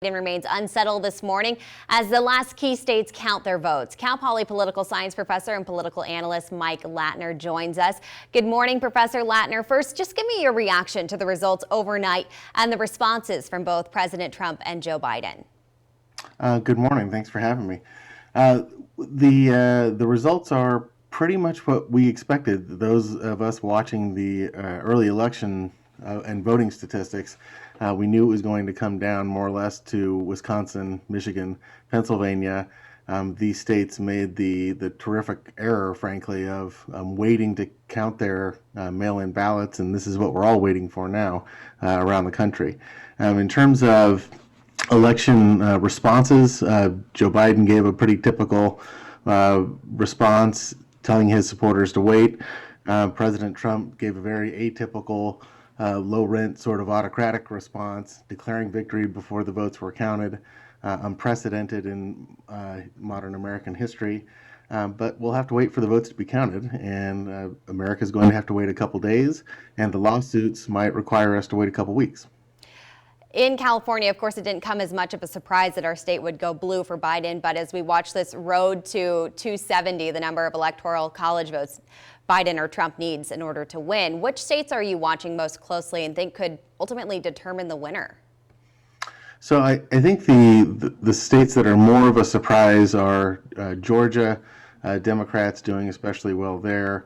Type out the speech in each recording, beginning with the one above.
Biden remains unsettled this morning as the last key states count their votes. Cal Poly political science professor and political analyst Mike Latner joins us. Good morning, Professor Latner. First, just give me your reaction to the results overnight and the responses from both President Trump and Joe Biden. Good morning. Thanks for having me. The results are pretty much what we expected. Those of us watching the early election and voting statistics, we knew it was going to come down more or less to Wisconsin, Michigan, Pennsylvania. These states made the terrific error, frankly, of waiting to count their mail-in ballots, and this is what we're all waiting for now around the country. In terms of election responses, Joe Biden gave a pretty typical response, telling his supporters to wait. President Trump gave a very atypical, low-rent, sort of autocratic response, declaring victory before the votes were counted, unprecedented in modern American history. But we'll have to wait for the votes to be counted, and America's going to have to wait a couple days, and the lawsuits might require us to wait a couple weeks. In California, of course, it didn't come as much of a surprise that our state would go blue for Biden, but as we watch this road to 270, the number of electoral college votes Biden or Trump needs in order to win, which states are you watching most closely and think could ultimately determine the winner? So I think the states that are more of a surprise are Georgia, Democrats doing especially well there,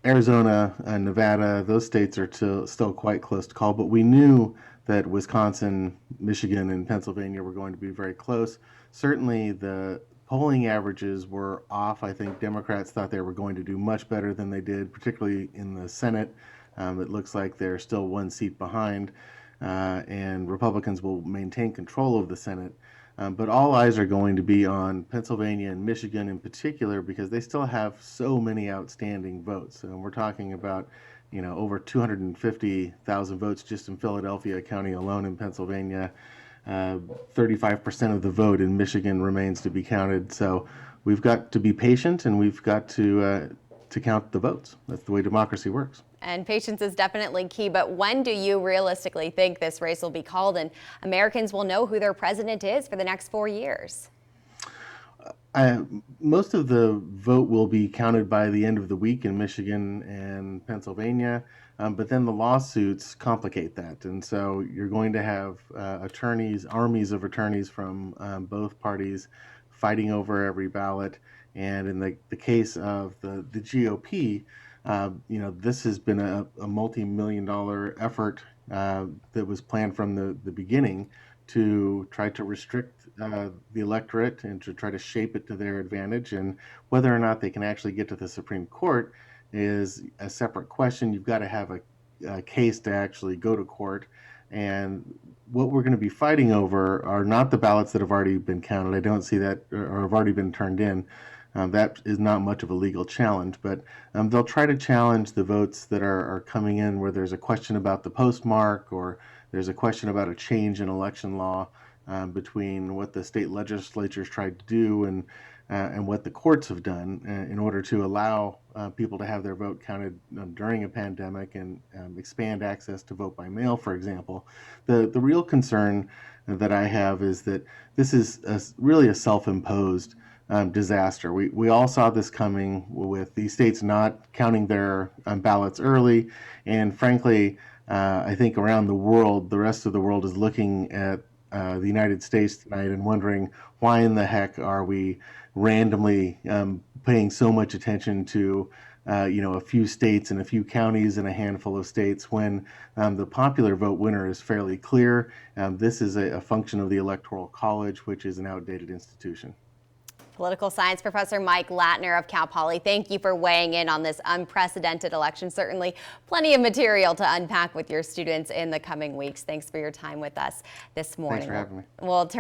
Arizona and Nevada. Those states are still quite close to call, but we knew that Wisconsin, Michigan, and Pennsylvania were going to be very close. Certainly the polling averages were off. I think Democrats thought they were going to do much better than they did, particularly in the Senate. It looks like they're still one seat behind, and Republicans will maintain control of the Senate. But all eyes are going to be on Pennsylvania and Michigan in particular because they still have so many outstanding votes. And we're talking about, over 250,000 votes just in Philadelphia County alone in Pennsylvania. 35% of the vote in Michigan remains to be counted. So we've got to be patient, and we've got to count the votes. That's the way democracy works. And patience is definitely key, but when do you realistically think this race will be called and Americans will know who their president is for the next 4 years? Most of the vote will be counted by the end of the week in Michigan and Pennsylvania, but then the lawsuits complicate that. And so you're going to have attorneys, armies of attorneys from both parties fighting over every ballot. And in the case of the GOP, this has been a multi-million-dollar effort that was planned from the beginning to try to restrict the electorate and to try to shape it to their advantage. And whether or not they can actually get to the Supreme Court is a separate question. You've got to have a case to actually go to court. And what we're going to be fighting over are not the ballots that have already been counted. I don't see that, or have already been turned in. That is not much of a legal challenge, but they'll try to challenge the votes that are coming in where there's a question about the postmark or there's a question about a change in election law between what the state legislatures tried to do and what the courts have done in order to allow people to have their vote counted during a pandemic and expand access to vote by mail, for example. The real concern that I have is that this is really a self-imposed disaster. We all saw this coming with these states not counting their ballots early, and frankly, I think around the world, the rest of the world is looking at the United States tonight and wondering why in the heck are we randomly paying so much attention to a few states and a few counties and a handful of states when the popular vote winner is fairly clear. This is a function of the Electoral College, which is an outdated institution. Political science professor Mike Latner of Cal Poly, thank you for weighing in on this unprecedented election. Certainly plenty of material to unpack with your students in the coming weeks. Thanks for your time with us this morning. Thanks for having me. We'll turn